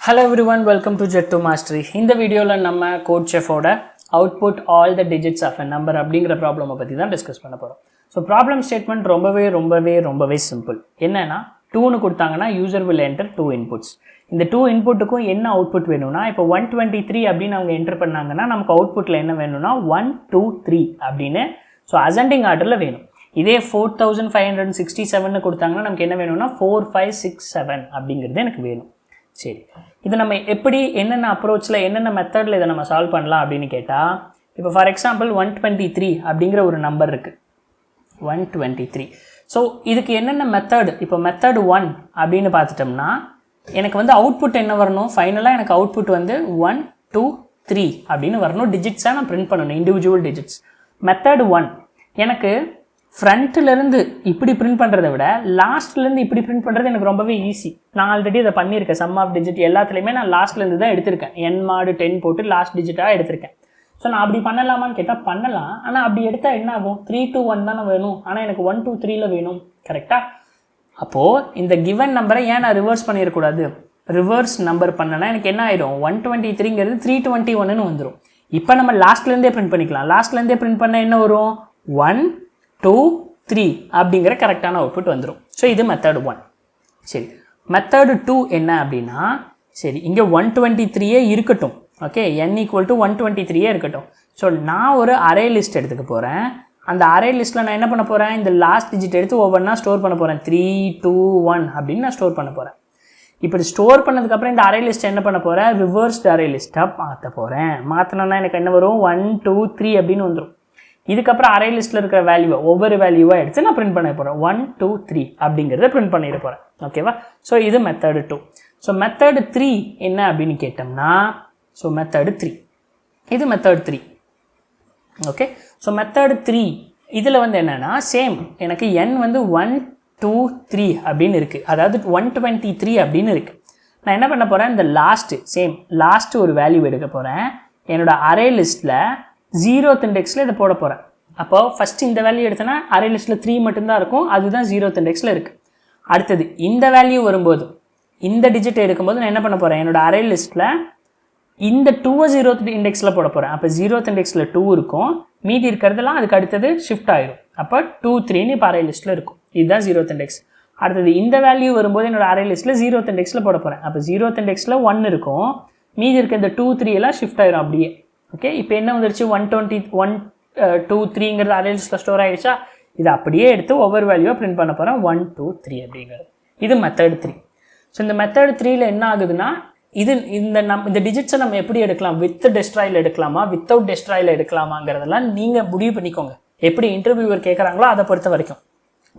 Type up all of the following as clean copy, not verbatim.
Hello everyone, welcome to Jet2 Mastery. In the video la nama code chef oda output all the digits of a number அப்படிங்கற problem பத்தி தான் discuss பண்ண போறோம். So problem statement ரொம்பவே simple. என்னன்னா 2 னு கொடுத்தாங்கன்னா user will enter 2 inputs. இந்த 2 இன்புட்டுக்கும் என்ன அவுட்புட் வேணும்னா இப்போ 123 அப்படினு அவங்க என்டர் பண்ணாங்கன்னா நமக்கு அவுட்புட்ல என்ன வேணும்னா 1 2 3 அப்படினு சோ அசெண்டிங் ஆர்டர்ல வேணும். இதே 4567 னு கொடுத்தாங்கன்னா நமக்கு என்ன வேணும்னா 4567 அப்படிங்கிறது எனக்கு வேணும். சரி, இது நம்ம எப்படி என்னென்ன அப்ரோச்சில் என்னென்ன மெத்தடில் இதை நம்ம சால்வ் பண்ணலாம் அப்படின்னு கேட்டால், இப்போ ஃபார் எக்ஸாம்பிள் 123 அப்படிங்கிற ஒரு நம்பர் இருக்குது 123. ஸோ இதுக்கு என்னென்ன மெத்தட், இப்போ மெத்தட் 1 அப்படின்னு பார்த்துட்டோம்னா எனக்கு வந்து அவுட்புட் என்ன வரணும், ஃபைனலாக எனக்கு அவுட்புட் வந்து 1 2 3 அப்படின்னு வரணும். டிஜிட்ஸாக நான் பிரிண்ட் பண்ணணும், இண்டிவிஜுவல் டிஜிட்ஸ். மெத்தட் 1 எனக்கு ஃப்ரண்ட்லேருந்து இப்படி பிரிண்ட் பண்ணுறதை விட லாஸ்ட்லேருந்து இப்படி பிரிண்ட் பண்ணுறது எனக்கு ரொம்பவே ஈஸி. நான் ஆல்ரெடி அதை பண்ணியிருக்கேன். சம் ஆஃப் டிஜிட் எல்லாத்துலேயுமே நான் லாஸ்ட்லேருந்து தான் எடுத்திருக்கேன். n mod 10 போட்டு லாஸ்ட் டிஜிட்டாக எடுத்திருக்கேன். ஸோ நான் அப்படி பண்ணலாமான்னு கேட்டால் பண்ணலாம். ஆனால் அப்படி எடுத்தால் என்ன ஆகும், 3 to 1 தானே வேணும், ஆனால் எனக்கு 1 2 3ல வேணும். கரெக்டாக? அப்போது இந்த கிவன் நம்பரை ஏன் நான் ரிவர்ஸ் பண்ணிடக்கூடாது, ரிவர்ஸ் நம்பர் பண்ணனா எனக்கு என்ன ஆயிடும், 123ங்கிறது 321ன்னு வந்துடும். இப்போ நம்ம லாஸ்ட்லேருந்தே பிரிண்ட் பண்ணிக்கலாம். லாஸ்ட்லேருந்தே பிரிண்ட் பண்ண என்ன வரும், 1 2 3 அப்படிங்கிற கரெக்டான அவுட்புட் வந்துடும். ஸோ இது மெத்தட் 1. சரி, மெத்தட் 2 என்ன அப்படின்னா, சரி இங்கே 123 இருக்கட்டும். ஓகே, n = 123 இருக்கட்டும். ஸோ நான் ஒரு அரே லிஸ்ட் எடுத்துக்க போகிறேன். அந்த அரே லிஸ்ட்டில் நான் என்ன பண்ண போகிறேன், இந்த லாஸ்ட் டிஜிட் எடுத்து ஒவ்வொன்றா ஸ்டோர் பண்ண போகிறேன். 3 2 1 அப்படின்னு நான் ஸ்டோர் பண்ண போகிறேன். இப்படி ஸ்டோர் பண்ணதுக்கப்புறம் இந்த அரே லிஸ்ட்டை என்ன பண்ண போகிறேன், ரிவர்ஸ்டு அரே லிஸ்ட்டாக மாற்ற போகிறேன். மாற்றினோன்னா எனக்கு என்ன வரும், 1 2 3 அப்படின்னு வந்துடும். இதுக்கப்புறம் அரே லிஸ்ட்டில் இருக்கிற வேல்யூவை ஒவ்வொரு வேல்யூவாக எடுத்து நான் பிரிண்ட் பண்ண போகிறேன். 1 2 3 அப்படிங்கிறத பிரிண்ட் பண்ணிட போகிறேன். ஓகேவா? ஸோ இது மெத்தடு 2. ஸோ மெத்தடு 3 என்ன அப்படின்னு கேட்டோம்னா, ஸோ மெத்தடு 3 இது மெத்தட் 3. ஓகே, ஸோ மெத்தடு 3 இதில் வந்து என்னென்னா சேம், எனக்கு n வந்து 1 2 3 அப்படின்னு இருக்குது, அதாவது 123 அப்படின்னு இருக்குது. நான் என்ன பண்ண போகிறேன், இந்த லாஸ்ட்டு ஒரு வேல்யூ எடுக்க போகிறேன். என்னோடய அரே லிஸ்ட்டில் 0th இண்டெக்ஸில் இதை போட போகிறேன். அப்போ ஃபஸ்ட்டு இந்த வேல்யூ எடுத்தேன்னா அரே லிஸ்ட்டில் 3 மட்டும்தான் இருக்கும், அதுதான் 0th இண்டெக்ஸில் இருக்குது. அடுத்தது இந்த வேல்யூ வரும்போது, இந்த டிஜிட் எடுக்கும்போது நான் என்ன பண்ண போகிறேன், என்னோடய அரே லிஸ்ட்டில் இந்த 2 0th இண்டெக்ஸில் போட போகிறேன். அப்போ 0th இண்டெக்ஸில் 2 இருக்கும், மீதி இருக்கிறதெல்லாம் அதுக்கு அடுத்தது ஷிஃப்ட் ஆயிடும். அப்போ 2 3ன்னு இப்போ அரே லிஸ்ட்டில் இருக்கும். இதுதான் 0th இண்டெக்ஸ். அடுத்தது இந்த வேல்யூ வரும்போது என்னோடய அரே லிஸ்ட்டில் 0th இண்டெக்ஸில் போட போகிறேன். அப்போ 0th இண்டெக்ஸில் 1 இருக்கும், மீதி இருக்க இந்த 2 3 எல்லாம் ஷிஃப்ட் ஆயிடும் அப்படியே. ஓகே, இப்போ என்ன வந்துருச்சு, 121 2 3ங்கிறது அரே லிஸ்ட்டில் ஸ்டோர் ஆகிடுச்சா. இதை அப்படியே எடுத்து ஒவ்வொரு வேல்யூவாக பிரிண்ட் பண்ண போகிறேன். 1 2 3 அப்படிங்கிறது இது மெத்தட் 3. ஸோ இந்த மெத்தட் 3ல் என்ன ஆகுதுன்னா, இந்த டிஜிட்ஸை நம்ம எப்படி எடுக்கலாம், வித் டெஸ்ட்ராயில் எடுக்கலாமா வித்தவுட் டெஸ்ட்ராயில் எடுக்கலாமாங்கிறதெல்லாம் நீங்கள் முடிவு பண்ணிக்கோங்க, எப்படி இன்டர்வியூவர் கேட்குறாங்களோ அதை பொறுத்த வரைக்கும்.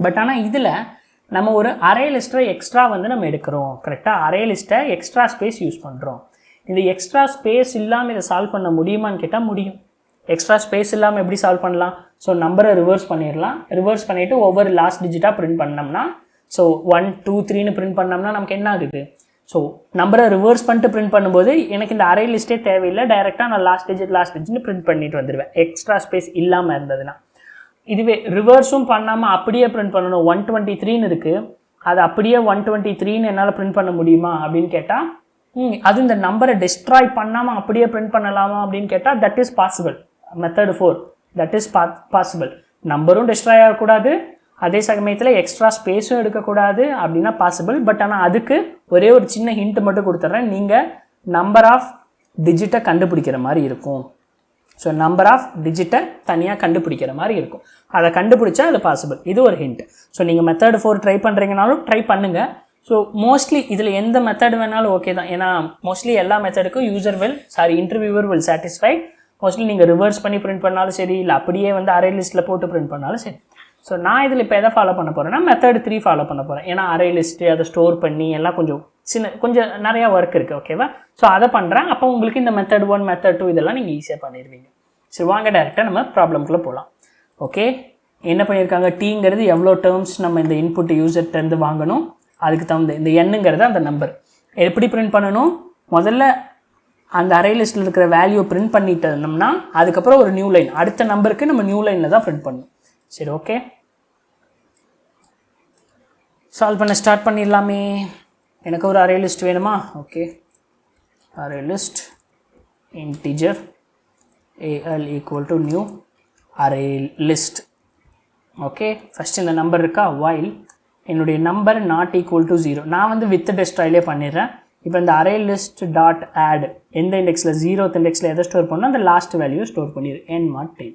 பட் ஆனால் இதில் நம்ம ஒரு அரே லிஸ்ட்டை எக்ஸ்ட்ரா வந்து நம்ம எடுக்கிறோம். கரெக்டாக, அரே லிஸ்ட்டை எக்ஸ்ட்ரா ஸ்பேஸ் யூஸ் பண்ணுறோம். இந்த எக்ஸ்ட்ரா ஸ்பேஸ் இல்லாமல் இதை சால்வ் பண்ண முடியுமான்னு கேட்டால் முடியும். எக்ஸ்ட்ரா ஸ்பேஸ் இல்லாமல் எப்படி சால்வ் பண்ணலாம், ஸோ நம்பரை ரிவர்ஸ் பண்ணிடலாம். ரிவர்ஸ் பண்ணிவிட்டு ஒவ்வொரு லாஸ்ட் டிஜிட்டாக பிரிண்ட் பண்ணோம்னா, ஸோ 1 2 3ன்னு பிரிண்ட் பண்ணோம்னா நமக்கு என்ன ஆகுது, ஸோ நம்பரை ரிவர்ஸ் பண்ணிட்டு பிரிண்ட் பண்ணும்போது எனக்கு இந்த அரே லிஸ்ட்டே தேவையில்லை, டைரெக்டாக நான் லாஸ்ட் டிஜிட்னு பிரிண்ட் பண்ணிட்டு வந்துடுவேன், எக்ஸ்ட்ரா ஸ்பேஸ் இல்லாமல் இருந்ததுன்னா. இதுவே ரிவர்ஸும் பண்ணாமல் அப்படியே பிரிண்ட் பண்ணணும், 123ன்னு இருக்குது, அது அப்படியே 123ன்னு என்னால் பிரிண்ட் பண்ண முடியுமா அப்படின்னு கேட்டால், அது இந்த நம்பரை டெஸ்ட்ராய் பண்ணாமல் அப்படியே பிரிண்ட் பண்ணலாமா அப்படின்னு கேட்டால் that is possible. Method 4 that is possible. நம்பரும் டெஸ்ட்ராய் ஆகக்கூடாது, அதே சமயத்தில் எக்ஸ்ட்ரா ஸ்பேஸும் எடுக்கக்கூடாது அப்படின்னா பாசிபிள். பட் ஆனால் அதுக்கு ஒரே ஒரு சின்ன ஹிண்ட் மட்டும் கொடுத்துட்றேன், நீங்கள் நம்பர் ஆஃப் டிஜிட்டை கண்டுபிடிக்கிற மாதிரி இருக்கும். ஸோ நம்பர் ஆஃப் டிஜிட்டை தனியாக கண்டுபிடிக்கிற மாதிரி இருக்கும், அதை கண்டுபிடிச்சா அது பாசிபிள். இது ஒரு ஹிண்ட். ஸோ நீங்கள் மெத்தட் 4 ட்ரை பண்ணுறீங்கனாலும் ட்ரை பண்ணுங்கள். ஸோ மோஸ்ட்லி இதில் எந்த மெத்தட் வேணாலும் ஓகே தான், ஏன்னா மோஸ்ட்லி எல்லா மெத்தடுக்கும் இன்டர்வியூவர் வில் சாட்டிஸ்ஃபை. மோஸ்ட்லி நீங்கள் ரிவர்ஸ் பண்ணி பிரிண்ட் பண்ணாலும் சரி, இல்லை அப்படியே வந்து அரே லிஸ்ட்டில் போட்டு பிரிண்ட் பண்ணாலும் சரி. ஸோ நான் இதில் இப்போ எதை ஃபாலோ பண்ண போகிறேன்னா மெத்தட் 3 ஃபாலோ பண்ண போகிறேன். ஏன்னா அரே லிஸ்ட்டு அதை ஸ்டோர் பண்ணி எல்லாம் கொஞ்சம் நிறையா ஒர்க் இருக்குது. ஓகேவா? ஸோ அதை பண்ணுறேன். அப்போ உங்களுக்கு இந்த மெத்தட் 1 மெத்தட் 2 இதெல்லாம் நீங்கள் ஈஸியாக பண்ணிடுவீங்க. சரி, வாங்க டேரெக்டாக நம்ம ப்ராப்ளம்குள்ளே போகலாம். ஓகே, என்ன பண்ணியிருக்காங்க, டீங்கிறது எவ்வளோ டேர்ம்ஸ் நம்ம இந்த இன்புட் யூசர்கிட்டருந்து வாங்கணும், அதுக்கு தகுந்த இந்த எண்ணுங்கிறது அந்த நம்பர் எப்படி பிரிண்ட் பண்ணணும். முதல்ல அந்த அரே லிஸ்ட்டில் இருக்கிற வேல்யூவை பிரிண்ட் பண்ணிட்டோம்னா அதுக்கப்புறம் ஒரு நியூ லைன், அடுத்த நம்பருக்கு நம்ம நியூ லைனில் தான் பிரிண்ட் பண்ணணும். சரி, ஓகே, சால்வ் பண்ண ஸ்டார்ட் பண்ணிடலாமே. எனக்கு ஒரு அரே லிஸ்ட் வேணுமா. Okay, array list integer al equal to new array list. Okay, first இந்த நம்பர் இருக்கா, while என்னுடைய நம்பர் நாட் ஈக்குவல் டு 0. நான் வந்து வித் டெஸ்ட்ராயிலே பண்ணிடுறேன். இப்போ இந்த அரே லிஸ்ட் டாட் ஆட் எந்த இண்டெக்ஸில் 0th இண்டெக்ஸில் எதை ஸ்டோர் பண்ணணும், அந்த லாஸ்ட் வேல்யூ ஸ்டோர் பண்ணிடு n mod 10.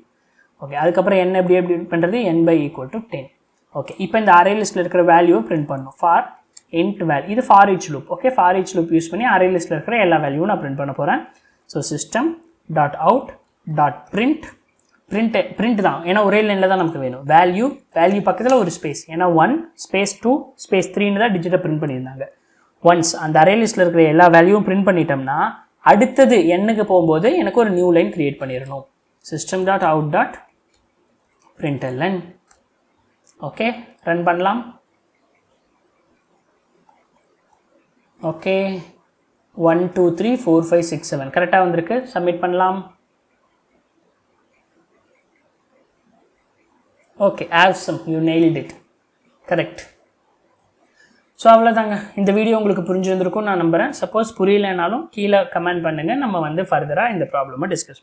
ஓகே, அதுக்கப்புறம் n எப்படி பண்ணுறது, n by equal to 10. Okay, இப்போ இந்த அரே லிஸ்ட்டில் இருக்கிற வேல்யூவை பிரிண்ட் பண்ணணும். ஃபார் int வேல்யூ, இது for each loop. Okay, for each loop use பண்ணி அரே லிஸ்ட்டில் இருக்கிற எல்லா வேல்யூவும் நான் பிரிண்ட் பண்ண போகிறேன். So system dot out dot print தான், ஏன்னா ஒரே லைனில் தான் நமக்கு வேணும். வேல்யூ பக்கத்தில் ஒரு ஸ்பேஸ், ஏன்னா 1 ஸ்பேஸ் 2 ஸ்பேஸ் 3ன்னு தான் டிஜிட்டை பிரிண்ட் பண்ணியிருந்தாங்க. ஒன்ஸ் அந்த அரே லிஸ்ட்டில் இருக்கிற எல்லா வேல்யூவும் பிரிண்ட் பண்ணிட்டோம்னா அடுத்தது எண்ணுக்கு போகும்போது எனக்கு ஒரு நியூ லைன் க்ரியேட் பண்ணிடணும். System dot out dot println. Okay, run பண்ணலாம். ஓகே, 1 2 3 4 5 6 7 கரெக்டாக வந்திருக்கு. சப்மிட் பண்ணலாம். Okay, awesome, you nailed it. Correct. So அவ்வளோதாங்க, இந்த வீடியோ உங்களுக்கு புரிஞ்சுருந்துருக்கும் நான் நம்புகிறேன். சப்போஸ் புரியலைனாலும் கீழே கமெண்ட் பண்ணுங்கள், நம்ம வந்து ஃபர்தராக இந்த ப்ராப்ளமை டிஸ்கஸ்